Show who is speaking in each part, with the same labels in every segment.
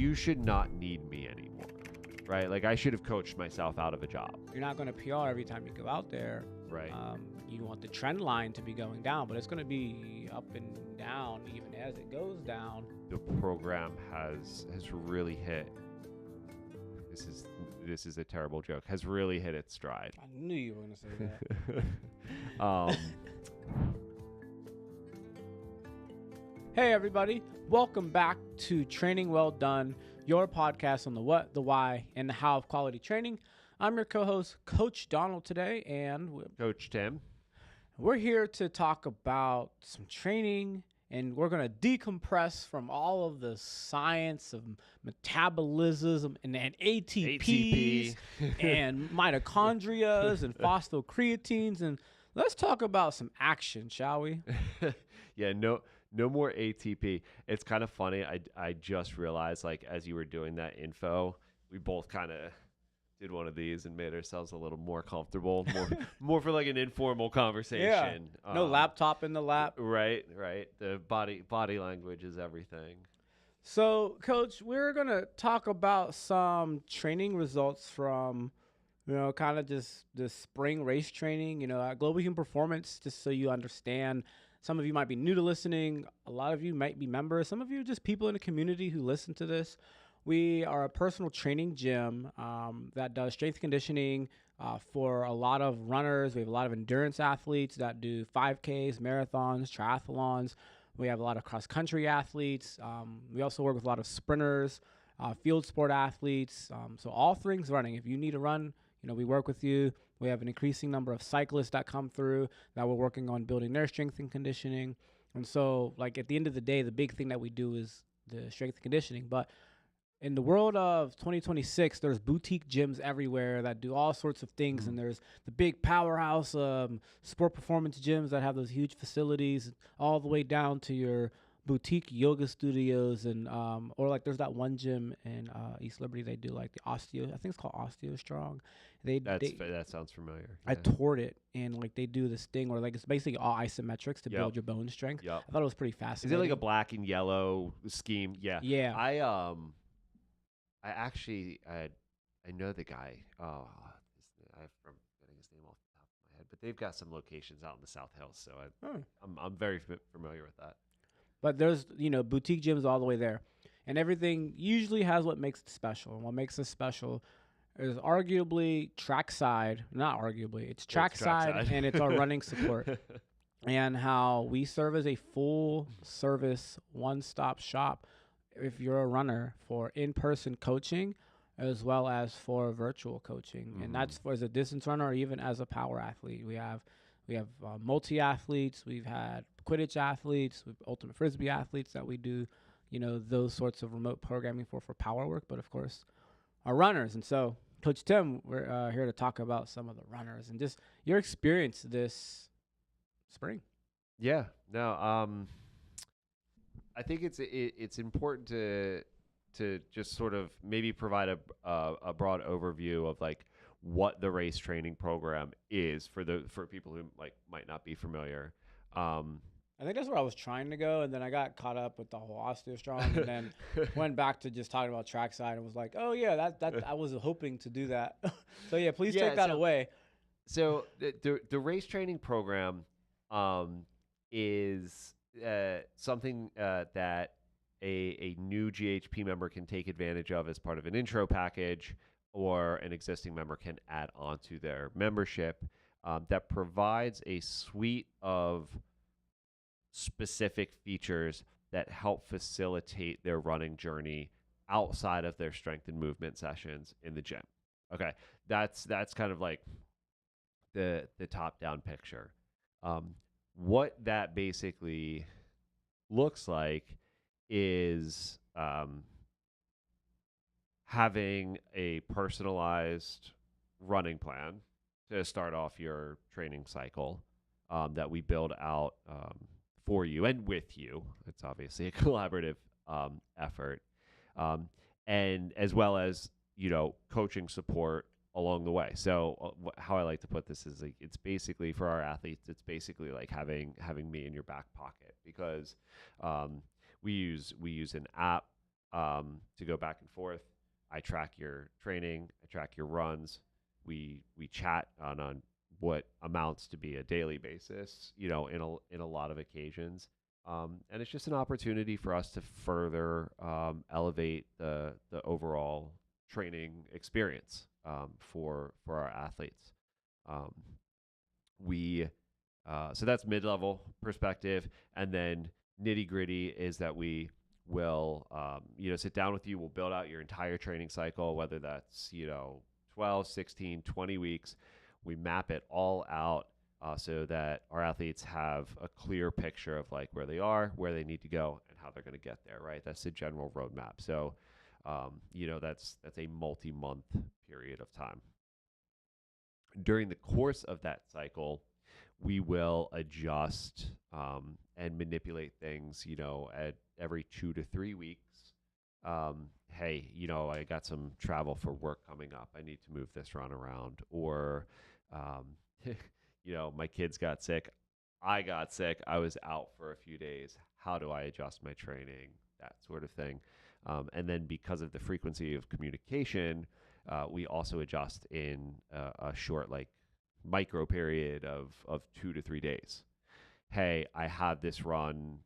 Speaker 1: you should not need me anymore, right? Like I should have coached myself out of a job.
Speaker 2: You're not going to PR every time you go out there.
Speaker 1: Right.
Speaker 2: You want the trend line to be going down, but it's going to be up and down even as it goes down.
Speaker 1: The program has really hit. This is a terrible joke. Has really hit its stride.
Speaker 2: I knew you were going to say that. Hey everybody, welcome back to Training Well Done, your podcast on the what, the why, and the how of quality training. I'm your co-host, Coach Donald today, and
Speaker 1: Coach Tim.
Speaker 2: We're here to talk about some training, and we're going to decompress from all of the science of metabolism and ATPs and mitochondrias and phosphocreatines, and let's talk about some action, shall we?
Speaker 1: Yeah, no more ATP. It's kind of funny. I just realized, like, as you were doing that info, we both kind of did one of these and made ourselves a little more comfortable, more for like an informal conversation.
Speaker 2: Yeah. No laptop in the lap.
Speaker 1: Right. The body language is everything.
Speaker 2: So, Coach, we're gonna talk about some training results from, kind of just the spring race training. At Global Human Performance, just so you understand. Some of you might be new to listening. A lot of you might be members. Some of you are just people in the community who listen to this. We are a personal training gym that does strength conditioning for a lot of runners. We have a lot of endurance athletes that do 5Ks, marathons, triathlons. We have a lot of cross-country athletes. We also work with a lot of sprinters, field sport athletes. So all things running. If you need to run, we work with you. We have an increasing number of cyclists that come through that we're working on building their strength and conditioning. And so, like, at the end of the day, the big thing that we do is the strength and conditioning. But in the world of 2026, there's boutique gyms everywhere that do all sorts of things. And there's the big powerhouse sport performance gyms that have those huge facilities all the way down to your boutique yoga studios. And or like there's that one gym in East Liberty. They do like the osteo. I think it's called Osteo Strong.
Speaker 1: That sounds familiar.
Speaker 2: I toured it, and like they do this thing where like it's basically all isometrics to build your bone strength.
Speaker 1: Yep.
Speaker 2: I thought it was pretty fascinating.
Speaker 1: Is it like a black and yellow scheme? Yeah.
Speaker 2: Yeah.
Speaker 1: I know the guy. I'm getting his name off the top of my head, but they've got some locations out in the South Hills, so I'm very familiar with that.
Speaker 2: But there's boutique gyms all the way there, and everything usually has what makes it special. And what makes it special is arguably Trackside. Not arguably, it's Trackside, and it's our running support, and how we serve as a full service one-stop shop if you're a runner for in-person coaching as well as for virtual coaching. And that's for as a distance runner or even as a power athlete. We have multi-athletes, we've had Quidditch athletes, we've ultimate Frisbee athletes that we do, those sorts of remote programming for power work, but of course our runners. And so, Coach Tim, we're here to talk about some of the runners and just your experience this spring.
Speaker 1: Yeah, no, I think it's important to just sort of maybe provide a broad overview of like what the race training program is for people who might not be familiar.
Speaker 2: I think that's where I was trying to go, and then I got caught up with the whole Osteo Strong, and then went back to just talking about Trackside and was like, oh yeah, that I was hoping to do that. So yeah, please take that away.
Speaker 1: So the race training program is something that a new GHP member can take advantage of as part of an intro package, or an existing member can add on to their membership, that provides a suite of specific features that help facilitate their running journey outside of their strength and movement sessions in the gym. Okay, that's kind of like the top-down picture. What that basically looks like is having a personalized running plan to start off your training cycle that we build out for you and with you. It's obviously a collaborative effort, and as well as coaching support along the way. So how I like to put this is like, it's basically for our athletes, it's basically like having me in your back pocket, because we use an app to go back and forth. I track your training, I track your runs. We chat on what amounts to be a daily basis, in a lot of occasions. And it's just an opportunity for us to further elevate the overall training experience for our athletes. Um, we So that's mid-level perspective, and then nitty-gritty is that we will sit down with you. We'll build out your entire training cycle, whether that's 12, 16, 20 weeks. We map it all out so that our athletes have a clear picture of like where they are, where they need to go, and how they're going to get there. Right, that's the general roadmap. So that's a multi-month period of time. During the course of that cycle, we will adjust and manipulate things, at every 2 to 3 weeks. Hey, I got some travel for work coming up. I need to move this run around. Or, my kids got sick. I got sick. I was out for a few days. How do I adjust my training? That sort of thing. And then because of the frequency of communication, we also adjust in a short, like, micro period of 2 to 3 days. Hey, I have this run,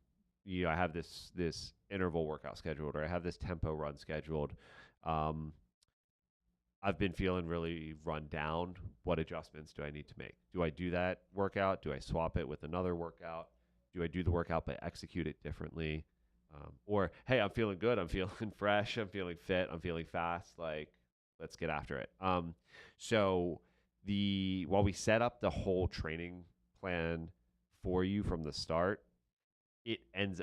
Speaker 1: I have this interval workout scheduled, or I have this tempo run scheduled. I've been feeling really run down. What adjustments do I need to make? Do I do that workout? Do I swap it with another workout? Do I do the workout but execute it differently? Or, hey, I'm feeling good. I'm feeling fresh. I'm feeling fit. I'm feeling fast. Like, let's get after it. So while we set up the whole training plan for you from the start, it ends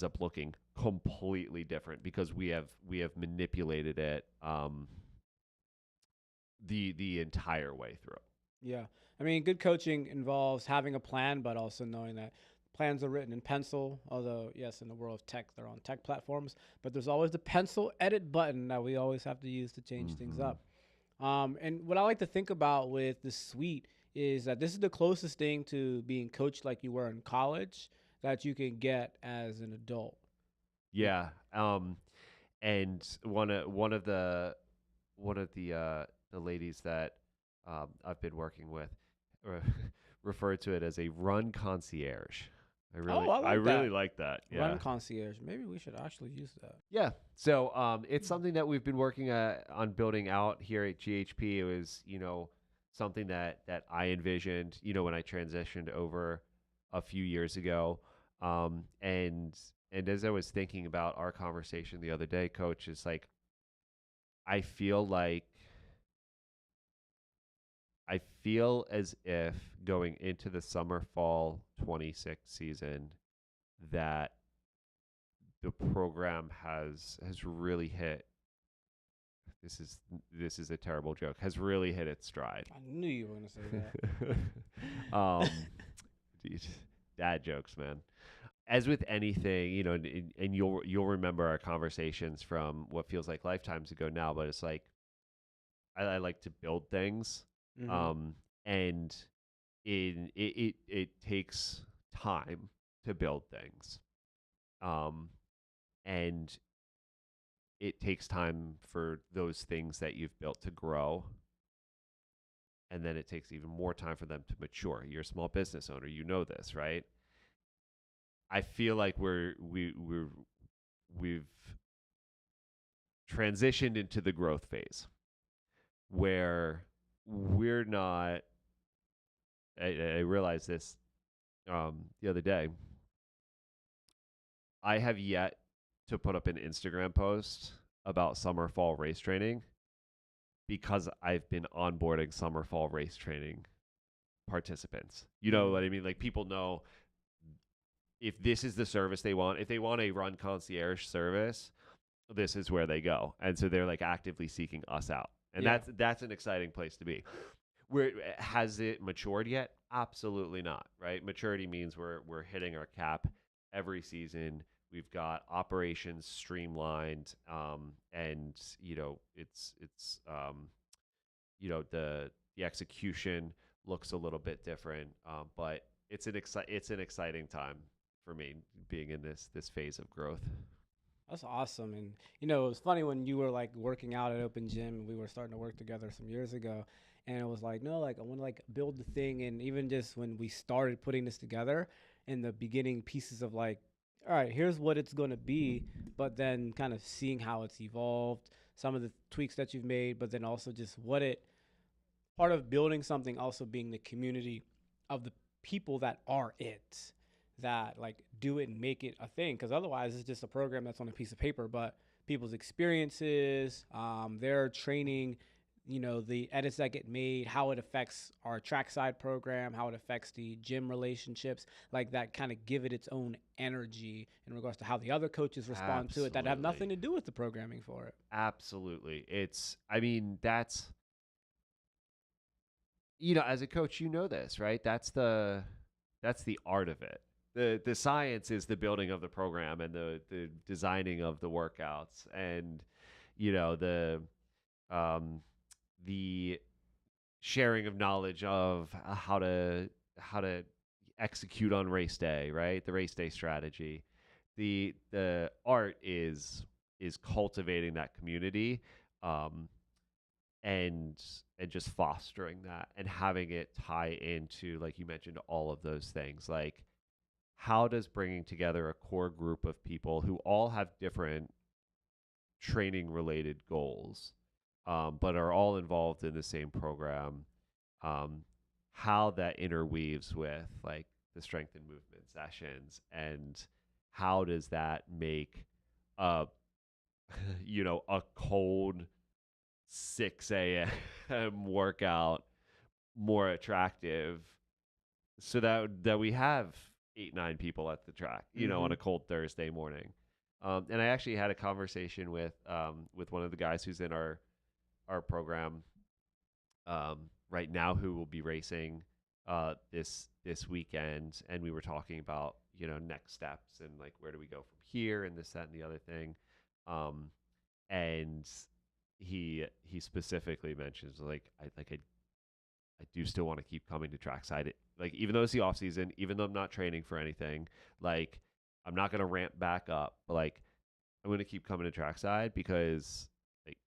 Speaker 1: up looking completely different because we have manipulated it the entire way through.
Speaker 2: Yeah. I mean, good coaching involves having a plan, but also knowing that plans are written in pencil. Although, yes, in the world of tech, they're on tech platforms, but there's always the pencil edit button that we always have to use to change things up. And what I like to think about with the suite is that this is the closest thing to being coached like you were in college that you can get as an adult.
Speaker 1: Yeah. And one of the ladies that I've been working with referred to it as a run concierge. I really like that. Yeah.
Speaker 2: Run concierge. Maybe we should actually use that.
Speaker 1: Yeah. So it's something that we've been working on building out here at GHP. It was, something that I envisioned, when I transitioned over a few years ago. And as I was thinking about our conversation the other day, Coach, is like, I feel as if going into the summer fall 26 season that the program has really hit. This is a terrible joke. Has really hit its stride.
Speaker 2: I knew you were gonna say that.
Speaker 1: Dude, dad jokes, man. As with anything, and you'll remember our conversations from what feels like lifetimes ago now, but it's like I like to build things, and it takes time to build things, and it takes time for those things that you've built to grow. And then it takes even more time for them to mature. You're a small business owner. You know this, right? I feel like we've transitioned into the growth phase where we're not. I realized this the other day. I have yet to put up an Instagram post about summer fall race training because I've been onboarding summer fall race training participants. You know what I mean? Like, people know if this is the service they want, if they want a run concierge service, this is where they go. And so they're like actively seeking us out. And that's an exciting place to be. Has it matured yet? Absolutely not, right? Maturity means we're hitting our cap every season. We've got operations streamlined, and it's the execution looks a little bit different, but it's an exciting time for me being in this phase of growth.
Speaker 2: That's awesome. And it was funny when you were like working out at Open Gym and we were starting to work together some years ago. And it was like, no, like I want to like build the thing. And even just when we started putting this together in the beginning pieces of like, all right, here's what it's going to be, but then kind of seeing how it's evolved, some of the tweaks that you've made, but then also just what it part of building something also being the community of the people that are it, that like do it and make it a thing, because otherwise it's just a program that's on a piece of paper. But people's experiences, their training, the edits that get made, how it affects our trackside program, how it affects the gym relationships, like that kind of give it its own energy in regards to how the other coaches respond to it that have
Speaker 1: Absolutely.
Speaker 2: nothing to do with the programming for it.
Speaker 1: Absolutely. I mean, as a coach, this, right? That's the art of it. The science is the building of the program and the designing of the workouts, and you know the um the sharing of knowledge of how to execute on race day, right? The race day strategy. The art is cultivating that community, um, and just fostering that and having it tie into, like you mentioned, all of those things. Like, how does bringing together a core group of people who all have different training related goals, but are all involved in the same program, um, how that interweaves with like the strength and movement sessions, and how does that make a a cold 6 a.m. workout more attractive, so that we have 8 9 people at the track, on
Speaker 2: Mm-hmm.
Speaker 1: a cold Thursday morning. And I actually had a conversation with one of the guys who's in our program right now, who will be racing this weekend, and we were talking about next steps and like where do we go from here, and this, that, and the other thing. Um, and he specifically mentions like I do still want to keep coming to trackside. Like, even though it's the off season, even though I'm not training for anything, like I'm not gonna ramp back up, but like I'm gonna keep coming to trackside because like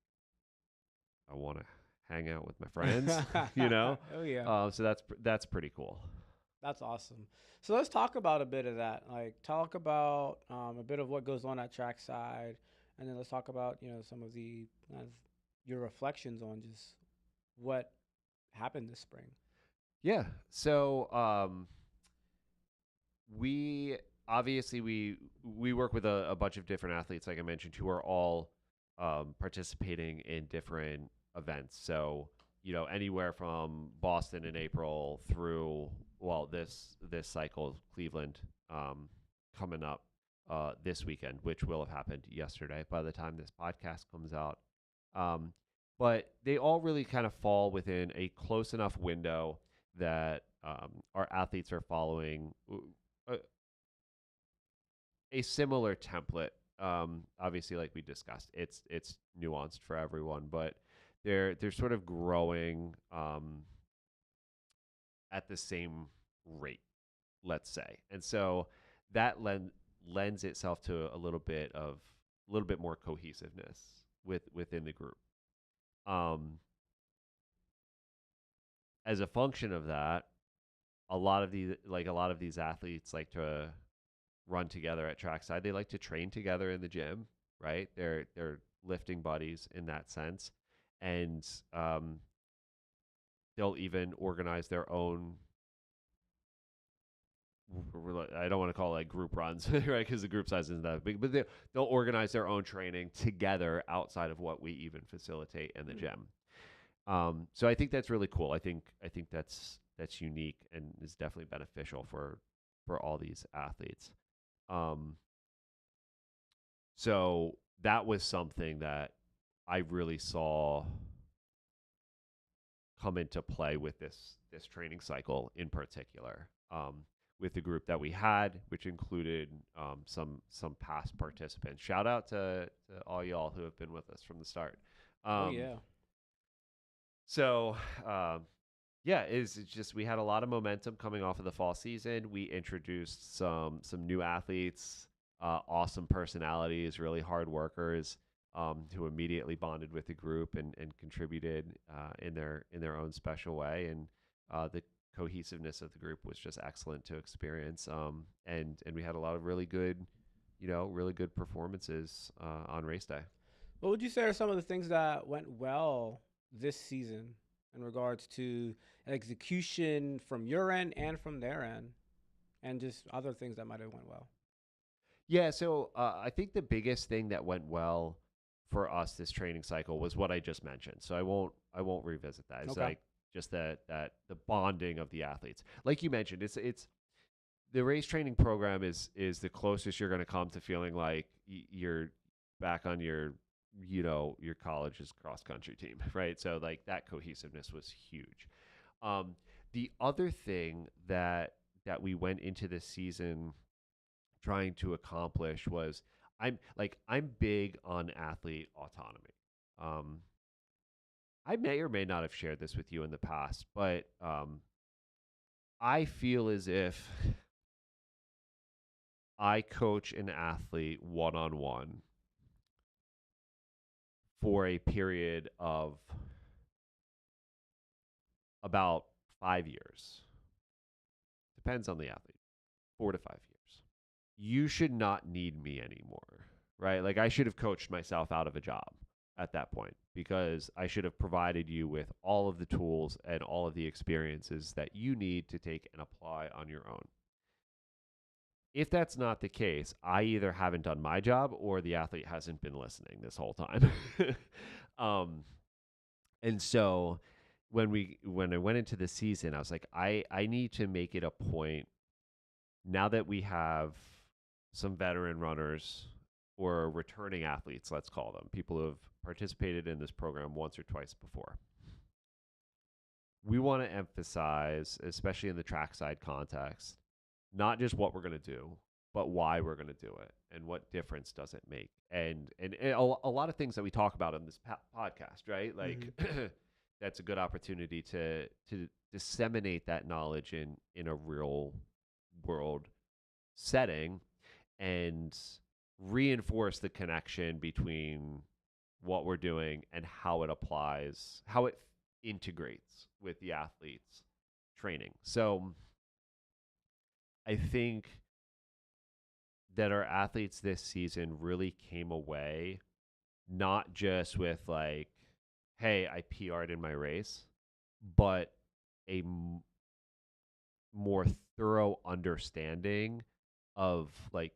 Speaker 1: I want to hang out with my friends, you know.
Speaker 2: Oh yeah.
Speaker 1: So that's pretty cool.
Speaker 2: That's awesome. So let's talk about a bit of that. Like, talk about a bit of what goes on at trackside, and then let's talk about some of the your reflections on just what happened this spring.
Speaker 1: Yeah. So we obviously we work with a bunch of different athletes, like I mentioned, who are all participating in different events. So anywhere from Boston in April through, well, this cycle, Cleveland, coming up this weekend, which will have happened yesterday by the time this podcast comes out. Um, but they all really kind of fall within a close enough window that our athletes are following a, a similar template. Obviously, like we discussed, it's nuanced for everyone, but they're sort of growing at the same rate, let's say, and so that lends itself to a little bit more cohesiveness within the group. Um, as a function of that, a lot of these athletes like to run together at trackside. They like to train together in the gym, right? They're lifting buddies in that sense, and they'll even organize their own. I don't want to call it like group runs, right? Because the group size isn't that big, but they'll organize their own training together outside of what we even facilitate in the
Speaker 2: Mm.
Speaker 1: gym. So I think that's really cool. I think that's unique and is definitely beneficial for all these athletes. Um, So that was something that I really saw come into play with this training cycle in particular. With the group that we had, which included some past participants. Shout out to all y'all who have been with us from the start.
Speaker 2: Oh
Speaker 1: Um,
Speaker 2: yeah.
Speaker 1: so yeah, it's just we had a lot of momentum coming off of the fall season. We introduced some new athletes awesome personalities, really hard workers, who immediately bonded with the group and contributed in their own special way. And the cohesiveness of the group was just excellent to experience. And we had a lot of really good, really good performances on race day.
Speaker 2: What would you say are some of the things that went well this season in regards to execution from your end and from their end, and just other things that might have went well?
Speaker 1: Yeah, so I think the biggest thing that went well for us this training cycle was what I just mentioned. So I won't revisit that. It's
Speaker 2: Okay.
Speaker 1: like just that the bonding of the athletes. Like you mentioned, it's the race training program is the closest you're going to come to feeling like you're back on your college's cross country team, right? So like that cohesiveness was huge. The other thing that we went into this season trying to accomplish was I'm big on athlete autonomy. Um, I may or may not have shared this with you in the past, but I feel as if I coach an athlete one on one for a period of about 5 years. Depends on the athlete, 4 to 5 years. You should not need me anymore, right? Like I should have coached myself out of a job at that point because I should have provided you with all of the tools and all of the experiences that you need to take and apply on your own. If that's not the case, I either haven't done my job or the athlete hasn't been listening this whole time. um, and so when I went into the season, I was like, I need to make it a point now that we have some veteran runners or returning athletes, let's call them, people who have participated in this program once or twice before. We want to emphasize, especially in the trackside context, not just what we're going to do, but why we're going to do it and what difference does it make. And a lot of things that we talk about on this podcast, right? Like that's a good opportunity to disseminate that knowledge in a real world setting and reinforce the connection between what we're doing and how it applies, how it integrates with the athlete's training. So I think that our athletes this season really came away not just with like, hey, I PR'd in my race, but a more thorough understanding of like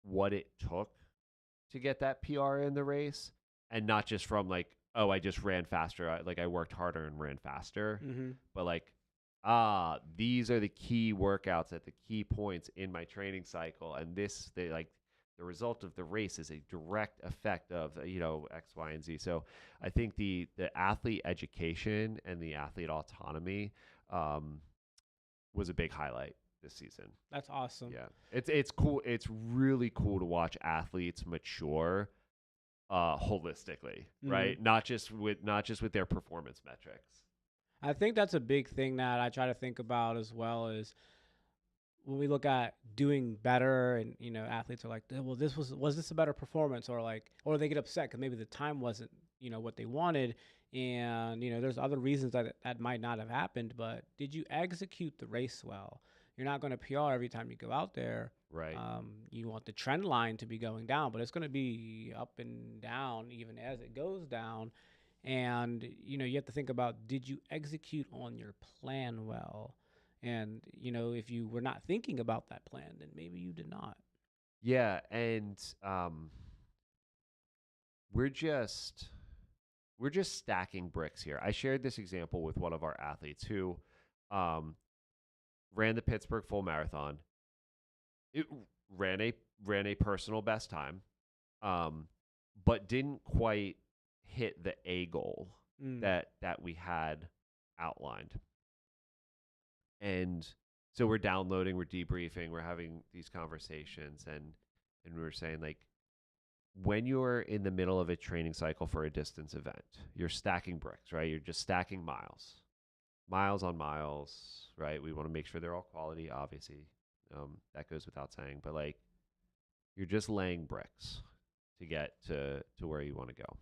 Speaker 1: what it took to get that PR in the race, and not just from like, oh, I just ran faster, I worked harder and ran faster, but like, these are the key workouts at the key points in my training cycle, and the result of the race is a direct effect of X, Y, and Z. So I think the athlete education and the athlete autonomy was a big highlight this season.
Speaker 2: That's awesome.
Speaker 1: Yeah, it's cool. It's really cool to watch athletes mature holistically, right? Not just with their performance metrics.
Speaker 2: I think that's a big thing that I try to think about as well, is when we look at doing better, and athletes are like, well, was this a better performance, or they get upset because maybe the time wasn't what they wanted, and there's other reasons that might not have happened, but did you execute the race well? You're not going to PR every time you go out there.
Speaker 1: Right.
Speaker 2: You want the trend line to be going down, but it's going to be up and down even as it goes down. And, you have to think about, did you execute on your plan well? And, if you were not thinking about that plan, then maybe you did not.
Speaker 1: Yeah. And we're just stacking bricks here. I shared this example with one of our athletes who ran the Pittsburgh Full Marathon. It ran a personal best time, but didn't quite hit the A goal that we had outlined. And so we're downloading, we're debriefing, we're having these conversations, and we're saying, like, when you're in the middle of a training cycle for a distance event, you're stacking bricks, right? You're just stacking miles on miles, right? We want to make sure they're all quality, obviously. That goes without saying. But like, you're just laying bricks to get to where you want to go.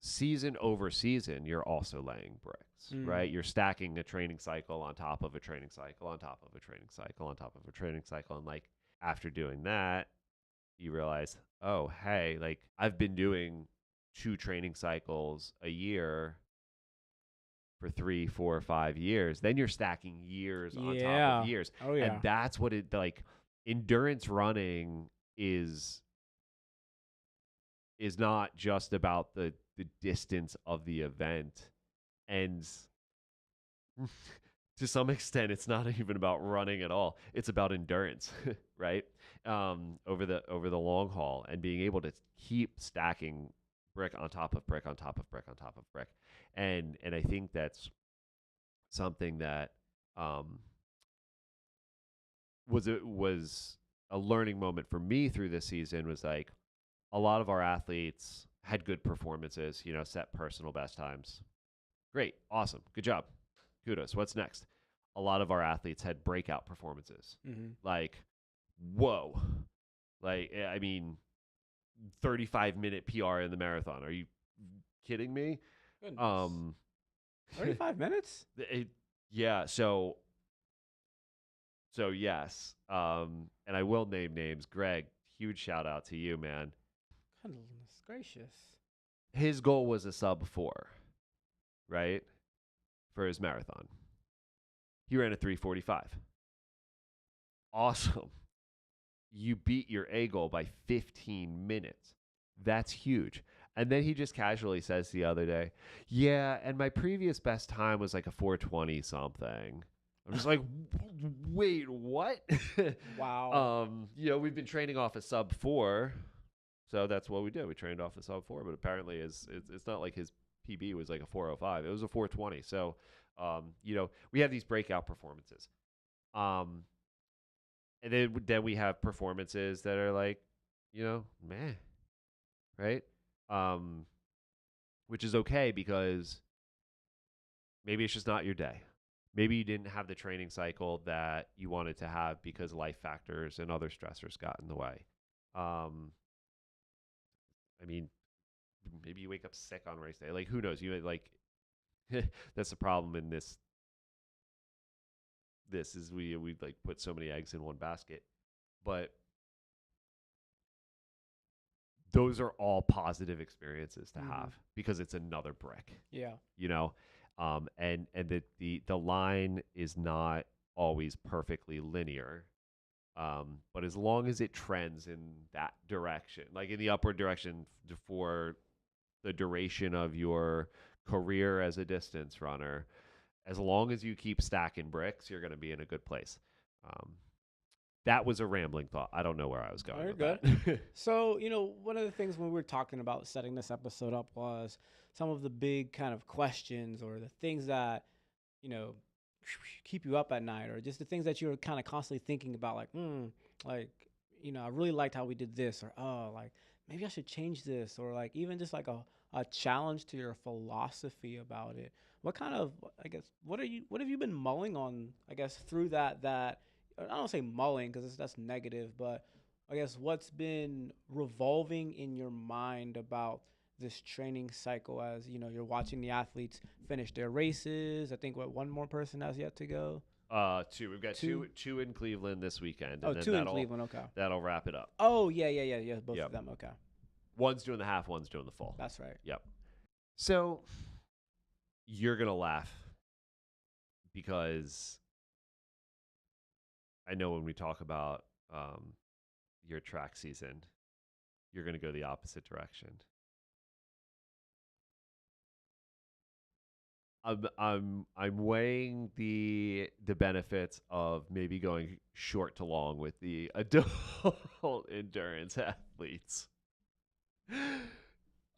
Speaker 1: Season over season, you're also laying bricks, right? You're stacking a training cycle on top of a training cycle on top of a training cycle on top of a training cycle. And like, after doing that, you realize, oh, hey, like I've been doing 2 training cycles a year for 3, 4, 5 years. Then you're stacking years on top of years.
Speaker 2: Oh yeah.
Speaker 1: And that's what it like. Endurance running is not just about the distance of the event, and to some extent it's not even about running at all. It's about endurance, right? Over the long haul, and being able to keep stacking brick on top of brick on top of brick on top of brick. And I think that's something that was a learning moment for me through this season. Was like, a lot of our athletes had good performances, set personal best times. Great. Awesome. Good job. Kudos. What's next? A lot of our athletes had breakout performances. Like, whoa. Like, I mean, 35-minute PR in the marathon. Are you kidding me?
Speaker 2: Goodness. 35 minutes?
Speaker 1: Yeah. So yes. And I will name names. Greg, huge shout out to you, man.
Speaker 2: Goodness gracious.
Speaker 1: His goal was a sub 4, right? For his marathon. He ran a 3:45. Awesome. You beat your A goal by 15 minutes. That's huge. And then he just casually says the other day, yeah, and my previous best time was like a 4:20 something. I'm just like, wait, what?
Speaker 2: Wow.
Speaker 1: We've been training off a sub 4. So that's what we did. We trained off a sub 4, but apparently it's not like his PB was like a 4:05. It was a 4:20. So, we have these breakout performances. And then we have performances that are like, meh, right? Which is okay, because maybe it's just not your day. Maybe you didn't have the training cycle that you wanted to have because life factors and other stressors got in the way. I mean, maybe you wake up sick on race day. Like, who knows? You like that's the problem in this. This is we like put so many eggs in one basket, but those are all positive experiences to have, because it's another brick.
Speaker 2: Yeah.
Speaker 1: And the line is not always perfectly linear. But as long as it trends in that direction, like in the upward direction for the duration of your career as a distance runner, as long as you keep stacking bricks, you're going to be in a good place. That was a rambling thought. I don't know where I was going.
Speaker 2: Very
Speaker 1: with
Speaker 2: good.
Speaker 1: That.
Speaker 2: So, one of the things when we were talking about setting this episode up was some of the big kind of questions, or the things that, keep you up at night, or just the things that you're kind of constantly thinking about, like, I really liked how we did this, or, oh, like, maybe I should change this, or like even just like a challenge to your philosophy about it. What kind of, I guess, what have you been mulling on, I guess, through that, I don't say mulling because that's negative, but I guess what's been revolving in your mind about this training cycle as, you're watching the athletes finish their races. I think one more person has yet to go.
Speaker 1: 2. We've got two in Cleveland this weekend.
Speaker 2: And
Speaker 1: then
Speaker 2: 2 in Cleveland. Okay.
Speaker 1: That'll wrap it up.
Speaker 2: Oh, yeah. Both of them. Okay.
Speaker 1: One's doing the half, one's doing the full.
Speaker 2: That's right.
Speaker 1: Yep. So you're going to laugh, because I know when we talk about your track season, you're going to go the opposite direction. I'm weighing the benefits of maybe going short to long with the adult endurance athletes.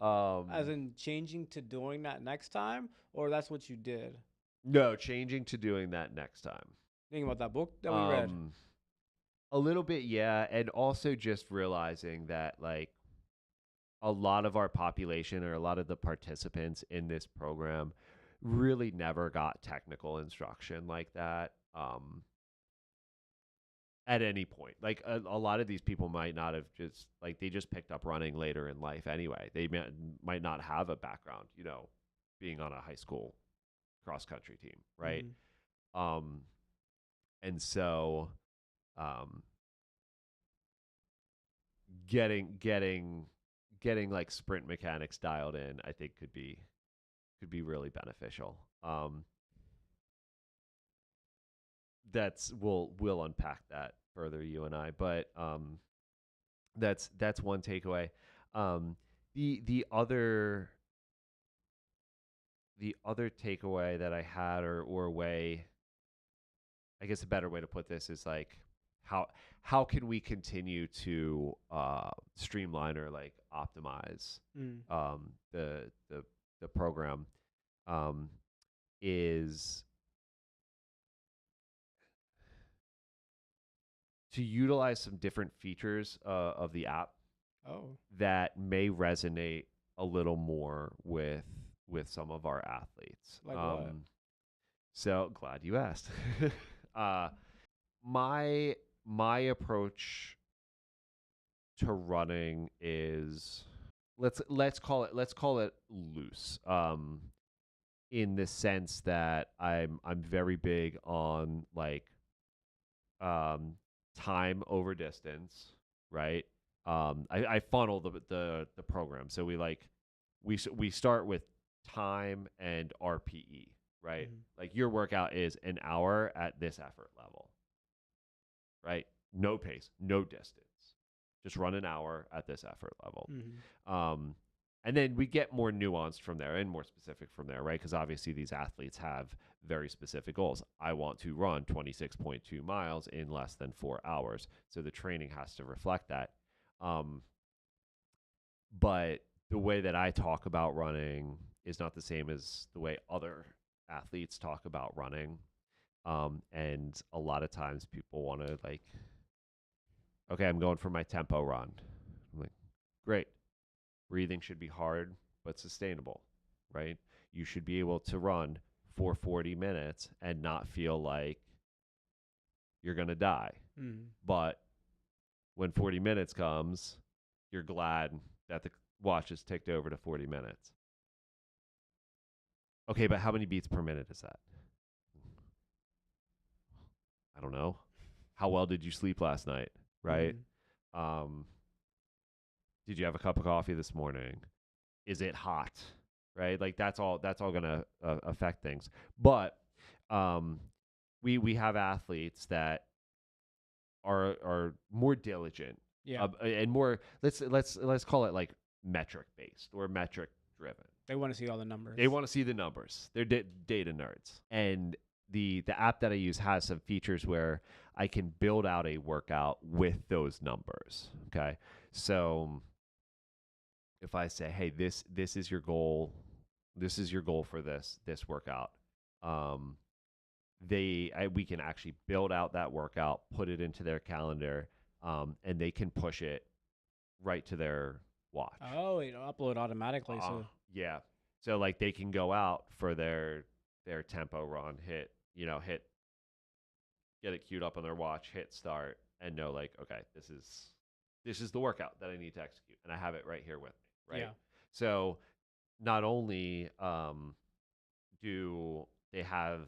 Speaker 2: As in changing to doing that next time, or that's what you did?
Speaker 1: No, changing to doing that next time.
Speaker 2: Thinking about that book that we read.
Speaker 1: A little bit, yeah, and also just realizing that like a lot of our population, or a lot of the participants in this program, really never got technical instruction like that. at any point. Like a lot of these people might not have just like they just picked up running later in life anyway. They might not have a background, being on a high school cross country team, right? Um, and so um, getting like sprint mechanics dialed in, I think could be really beneficial. We'll unpack that further, you and I, but that's one takeaway. The other takeaway that I had, or way, I guess a better way to put this is like how can we continue to streamline or like optimize the program, um, is to utilize some different features of the app
Speaker 2: Oh,
Speaker 1: that may resonate a little more with some of our athletes.
Speaker 2: like what?
Speaker 1: So glad you asked. uh, my approach to running is, let's call it loose. In the sense that I'm very big on like um, time over distance, right? I funnel the program, so we start with time and RPE, right? Like your workout is an hour at this effort level, right? No pace, no distance, just run an hour at this effort level. Um, and then we get more nuanced from there and more specific from there, right? Because obviously these athletes have very specific goals. I want to run 26.2 miles in less than 4 hours. So the training has to reflect that. But the way that I talk about running is not the same as the way other athletes talk about running. And a lot of times people want to like, okay, I'm going for my tempo run. I'm like, great. Breathing should be hard but sustainable, right? You should be able to run for 40 minutes and not feel like you're going to die. But when 40 minutes comes, you're glad that the watch has ticked over to 40 minutes. Okay, but how many beats per minute is that? I don't know. How well did you sleep last night, right? Um, did you have a cup of coffee this morning? Is it hot? Right? Like that's all going to affect things. But we have athletes that are more diligent,
Speaker 2: Yeah,
Speaker 1: and more, let's call it like metric based or metric driven.
Speaker 2: they want to see all the numbers.
Speaker 1: They want to see the numbers. They're data nerds. And the app that I use has some features where I can build out a workout with those numbers. Okay. So if I say, hey, this is your goal, this is your goal for this workout, we can actually build out that workout, put it into their calendar, and they can push it right to their watch.
Speaker 2: Oh, it'll upload automatically. So
Speaker 1: Yeah. So like they can go out for their tempo run, hit, get it queued up on their watch, hit start, and know like, okay, this is the workout that I need to execute, and I have it right here with me, right?
Speaker 2: Yeah.
Speaker 1: So not only do they have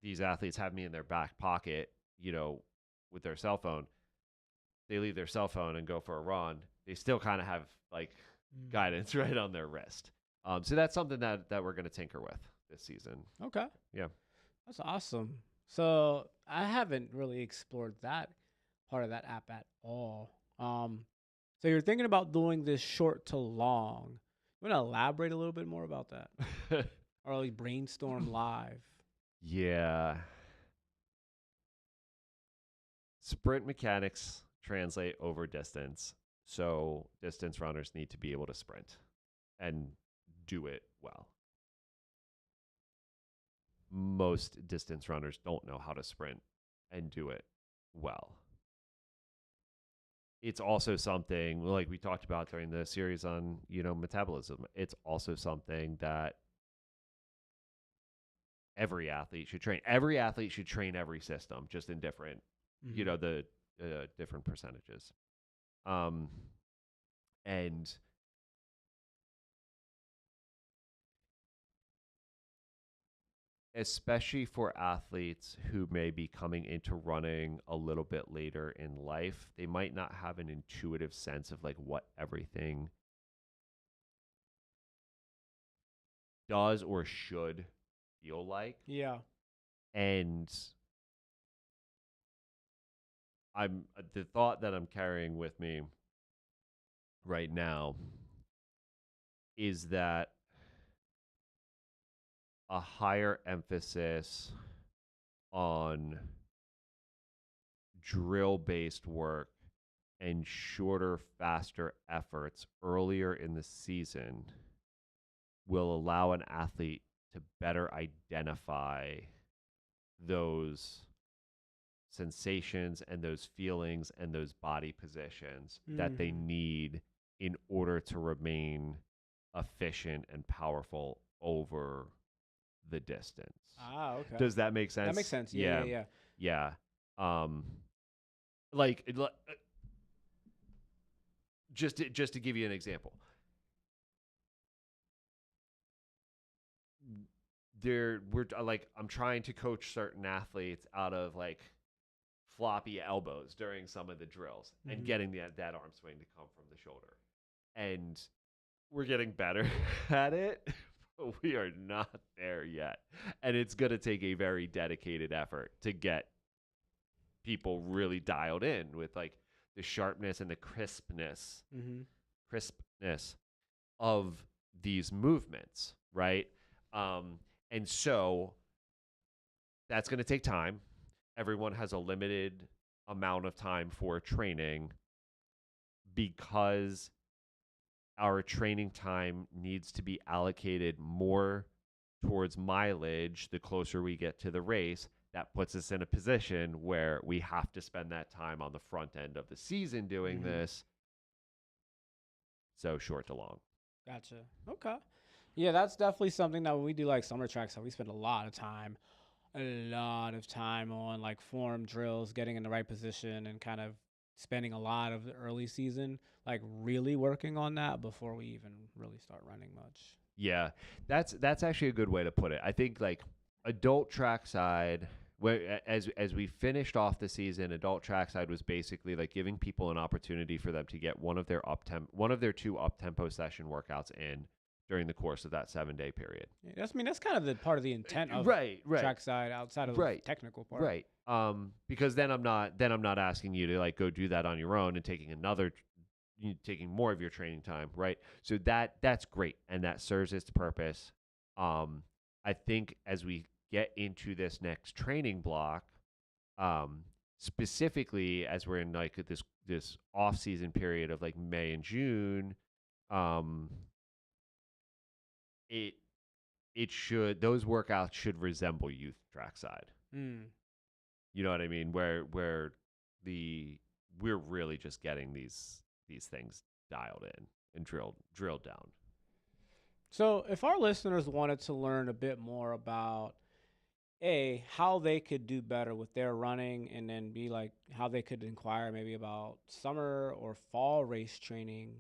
Speaker 1: these athletes have me in their back pocket, with their cell phone, they leave their cell phone and go for a run. They still kind of have like guidance right on their wrist. So that's something that we're going to tinker with this season.
Speaker 2: Okay.
Speaker 1: Yeah.
Speaker 2: That's awesome. So I haven't really explored that part of that app at all. So you're thinking about doing this short to long. You want to elaborate a little bit more about that, or like brainstorm live?
Speaker 1: Yeah. Sprint mechanics translate over distance. So distance runners need to be able to sprint and do it well. Most distance runners don't know how to sprint and do it well. It's also something like we talked about during the series on, metabolism. It's also something that every athlete should train. Every athlete should train every system, just in different, the different percentages. And especially for athletes who may be coming into running a little bit later in life, they might not have an intuitive sense of like what everything does or should feel like.
Speaker 2: Yeah.
Speaker 1: And I'm the thought that I'm carrying with me right now is that a higher emphasis on drill based work and shorter, faster efforts earlier in the season will allow an athlete to better identify those sensations and those feelings and those body positions that they need in order to remain efficient and powerful over the distance.
Speaker 2: Ah, okay.
Speaker 1: Does that make sense?
Speaker 2: That makes sense. Yeah, yeah,
Speaker 1: Yeah. Like just to give you an example. I'm trying to coach certain athletes out of like floppy elbows during some of the drills and getting that arm swing to come from the shoulder. And we're getting better at it, but we are not there yet. And it's going to take a very dedicated effort to get people really dialed in with like the sharpness and the crispness of these movements, right? And so that's going to take time. Everyone has a limited amount of time for training because our training time needs to be allocated more towards mileage the closer we get to the race. That puts us in a position where we have to spend that time on the front end of the season doing this. So short to long.
Speaker 2: Gotcha. Okay. Yeah, that's definitely something that when we do like summer tracks, so we spend a lot of time on like form drills, getting in the right position, and kind of spending a lot of the early season like really working on that before we even really start running much.
Speaker 1: Yeah, that's actually a good way to put it. I think like adult trackside, where as we finished off the season, adult trackside was basically like giving people an opportunity for them to get one of their two up tempo session workouts in during the course of that 7-day period.
Speaker 2: Yeah, that's kind of the part of the intent of trackside outside of the technical part.
Speaker 1: Right. Because then I'm not asking you to like go do that on your own and taking more of your training time, right? So that's great and that serves its purpose. I think as we get into this next training block, specifically as we're in like this off season period of like May and June, those workouts should resemble youth trackside. You know what I mean? Where we're really just getting these things dialed in and drilled down.
Speaker 2: So if our listeners wanted to learn a bit more about how they could do better with their running, and then B, like how they could inquire maybe about summer or fall race training,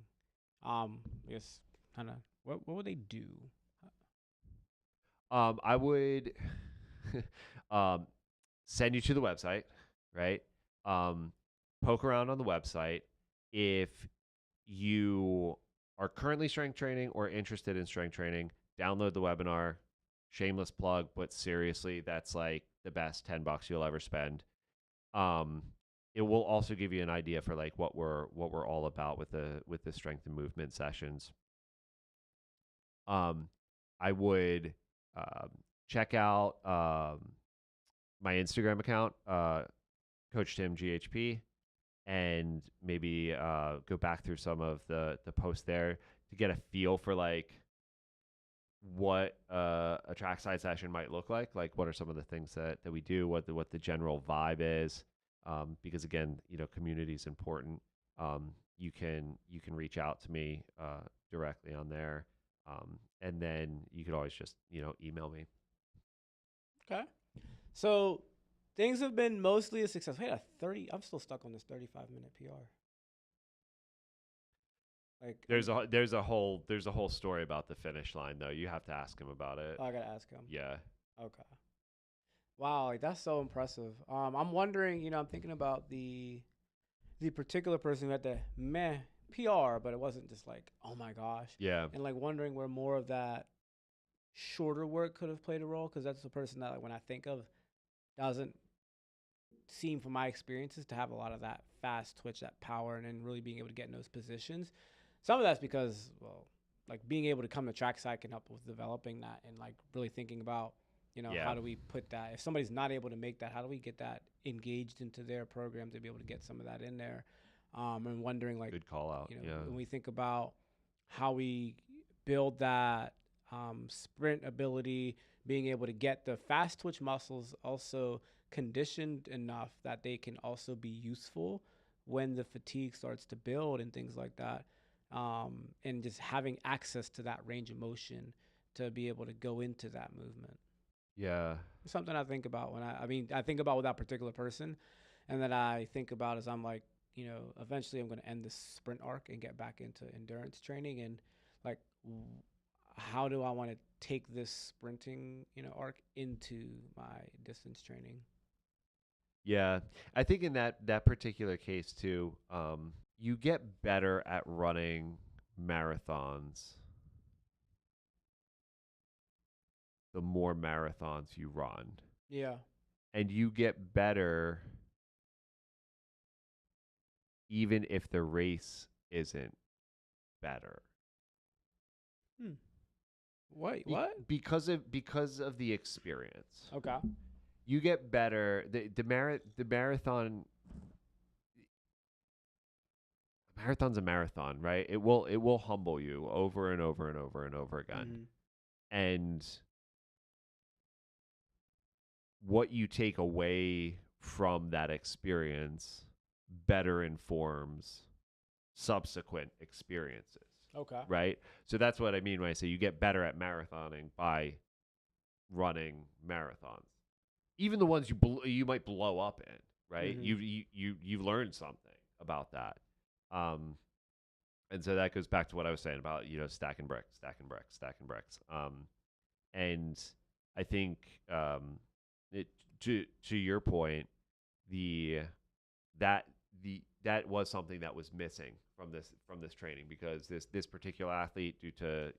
Speaker 2: I guess kind of what would they do?
Speaker 1: I would send you to the website, right? Poke around on the website. If you are currently strength training or interested in strength training, download the webinar. Shameless plug, but seriously, that's like the best $10 you'll ever spend. It will also give you an idea for like what we're all about with the strength and movement sessions. I would check out my Instagram account, Coach Tim GHP, and maybe go back through some of the posts there to get a feel for like what a trackside session might look like. Like what are some of the things that we do, what the general vibe is. Because again, community is important. You can reach out to me directly on there. And then you could always just, email me.
Speaker 2: Okay. So Things have been mostly a success. We had a 30. I'm still stuck on this 35-minute PR. Like,
Speaker 1: there's a whole story about the finish line though. You have to ask him about it.
Speaker 2: oh, I gotta ask him.
Speaker 1: Yeah.
Speaker 2: Okay. Wow, like that's so impressive. I'm wondering, I'm thinking about the particular person who had the meh PR, but it wasn't just like, oh my gosh.
Speaker 1: Yeah.
Speaker 2: And like wondering where more of that shorter work could have played a role, because that's the person that, like, when I think of, doesn't seem, from my experiences, to have a lot of that fast twitch, that power, and then really being able to get in those positions. Some of that's because, well, like being able to come to trackside can help with developing that, and like really thinking about,
Speaker 1: Yeah.
Speaker 2: how do we put that, if somebody's not able to make that, how do we get that engaged into their program to be able to get some of that in there? And wondering, like,
Speaker 1: Good call out. Yeah.
Speaker 2: when we think about how we build that sprint ability, being able to get the fast twitch muscles also conditioned enough that they can also be useful when the fatigue starts to build and things like that. And just having access to that range of motion to be able to go into that movement.
Speaker 1: Yeah.
Speaker 2: It's something I think about when I think about with that particular person, and that I think about as I'm like, eventually I'm going to end this sprint arc and get back into endurance training, and like, how do I want to take this sprinting, arc into my distance training?
Speaker 1: Yeah. I think in that particular case too, you get better at running marathons the more marathons you run.
Speaker 2: Yeah.
Speaker 1: And you get better even if the race isn't better.
Speaker 2: Wait, what?
Speaker 1: Because of the experience.
Speaker 2: Okay.
Speaker 1: You get better. The marathon's a marathon, right? It will humble you over and over and over and over again. And what you take away from that experience better informs subsequent experiences.
Speaker 2: Okay.
Speaker 1: Right? So that's what I mean when I say you get better at marathoning by running marathons. Even the ones you might blow up in, right? You've learned something about that. And so that goes back to what I was saying about, stacking bricks. And I think to your point, that was something that was missing from this training, because this particular athlete, due to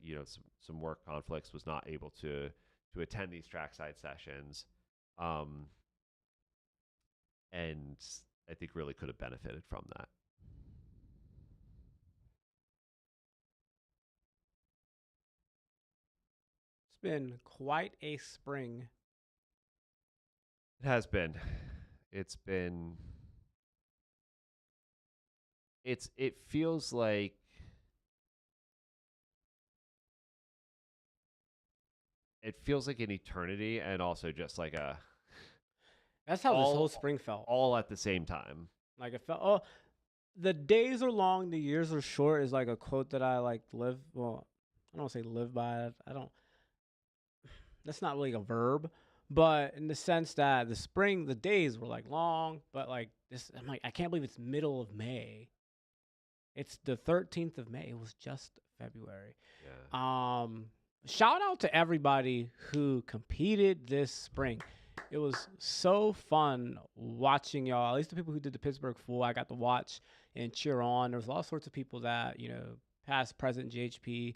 Speaker 1: some work conflicts, was not able to attend these trackside sessions, and I think really could have benefited from that.
Speaker 2: It's been quite a spring.
Speaker 1: It has been. It's been. It feels like an eternity, and also just like a.
Speaker 2: That's how this whole spring felt.
Speaker 1: All at the same time.
Speaker 2: Like, it felt. Oh, the days are long, the years are short is like a quote that I like live. Well, I don't say live by it. I don't. That's not really a verb, but in the sense that the spring, the days were like long, but like this, I'm like, I can't believe it's middle of May. It's the 13th of May. It was just February.
Speaker 1: Yeah.
Speaker 2: Shout out to everybody who competed this spring. It was so fun watching y'all. At least the people who did the Pittsburgh Full, I got to watch and cheer on. There was all sorts of people that, past, present, GHP,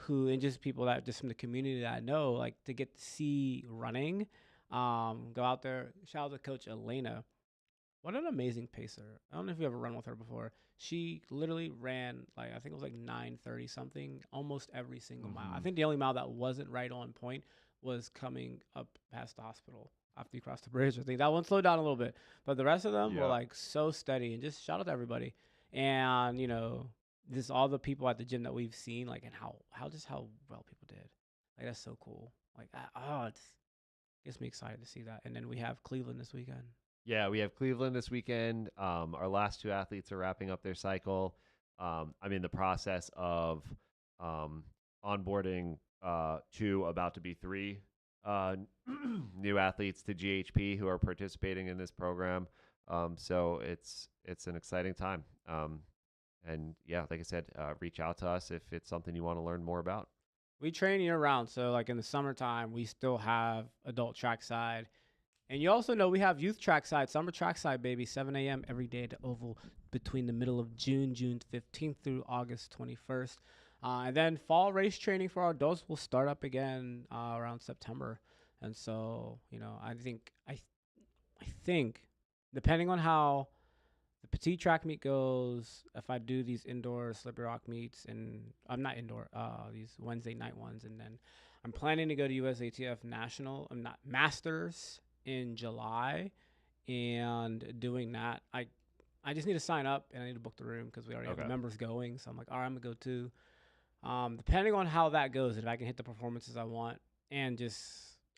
Speaker 2: and just people that just from the community that I know, like, to get to see running. Go out there. Shout out to Coach Elena. What an amazing pacer. I don't know if you ever run with her before. She literally ran, like, I think it was like 9:30 something, almost every single mile. I think the only mile that wasn't right on point was coming up past the hospital after you cross the bridge. I think that one slowed down a little bit. But the rest of them were like so steady, and just shout out to everybody. And, just all the people at the gym that we've seen, like, and how well people did. Like, that's so cool. Like, it gets me excited to see that. And then we have Cleveland this weekend.
Speaker 1: Yeah, we have Cleveland this weekend. Our last two athletes are wrapping up their cycle. I'm in the process of onboarding two, about to be three uh, new athletes to GHP who are participating in this program. So it's an exciting time. And yeah, like I said, reach out to us if it's something you want to learn more about.
Speaker 2: We train year round. So like in the summertime, we still have adult trackside. And you also know we have youth trackside, summer trackside, baby, 7 a.m. every day at the Oval between the middle of June 15th through August 21st. And then fall race training for our adults will start up again around September. And so, I think depending on how the petite track meet goes, if I do these indoor slippery rock meets, and I'm not indoor, these Wednesday night ones, and then I'm planning to go to USATF National, I'm not Masters in July, and doing that, I just need to sign up and I need to book the room because we already have the members going. So I'm like, all right, I'm gonna go too. Depending on how that goes, if I can hit the performances I want, and just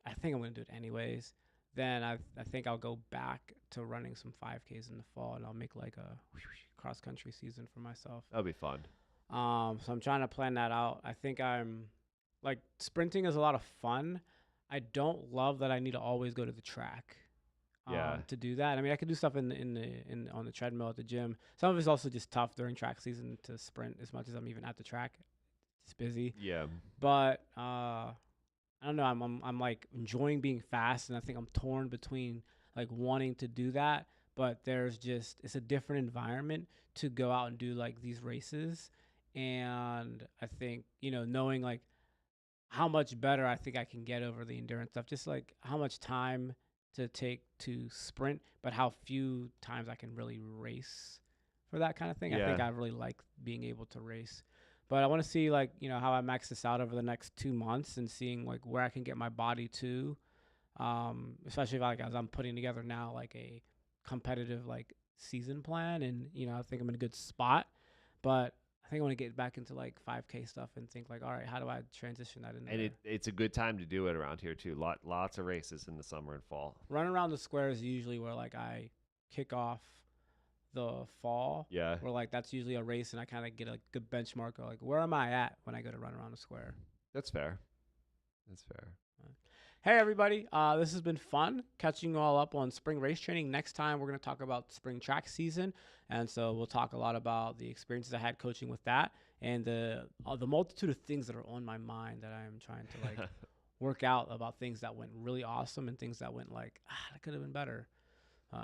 Speaker 2: I think I'm gonna do it anyways, then I think I'll go back to running some 5Ks in the fall, and I'll make like a cross country season for myself.
Speaker 1: That'll be fun.
Speaker 2: So I'm trying to plan that out. I think I'm like sprinting is a lot of fun. I don't love that I need to always go to the track. To do that. I mean, I could do stuff on the treadmill at the gym. Some of it's also just tough during track season to sprint as much as I'm even at the track. It's busy.
Speaker 1: Yeah.
Speaker 2: But I don't know. I'm like enjoying being fast, and I think I'm torn between like wanting to do that, but it's a different environment to go out and do like these races, and I think knowing like how much better I think I can get over the endurance stuff, just like how much time to take to sprint, but how few times I can really race for that kind of thing. I think I really like being able to race. But I want to see like, how I max this out over the next 2 months and seeing like where I can get my body to. Especially like as I'm putting together now like a competitive like season plan, and I think I'm in a good spot. But I think I want to get back into like 5K stuff and think like, all right, how do I transition that in there?
Speaker 1: And it's a good time to do it around here too. Lots of races in the summer and fall.
Speaker 2: Run around the square is usually where like I kick off the fall.
Speaker 1: Yeah.
Speaker 2: Where like that's usually a race, and I kind of get a good benchmark of like where am I at when I go to run around the square.
Speaker 1: That's fair.
Speaker 2: Hey everybody, this has been fun catching you all up on spring race training. Next time we're going to talk about spring track season, and so we'll talk a lot about the experiences I had coaching with that, and the multitude of things that are on my mind that I'm trying to like work out about things that went really awesome and things that went like that could have been better.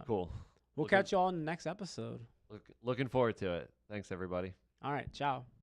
Speaker 1: Cool.
Speaker 2: We'll catch you all in the next episode.
Speaker 1: Looking forward to it. Thanks everybody.
Speaker 2: All right, ciao.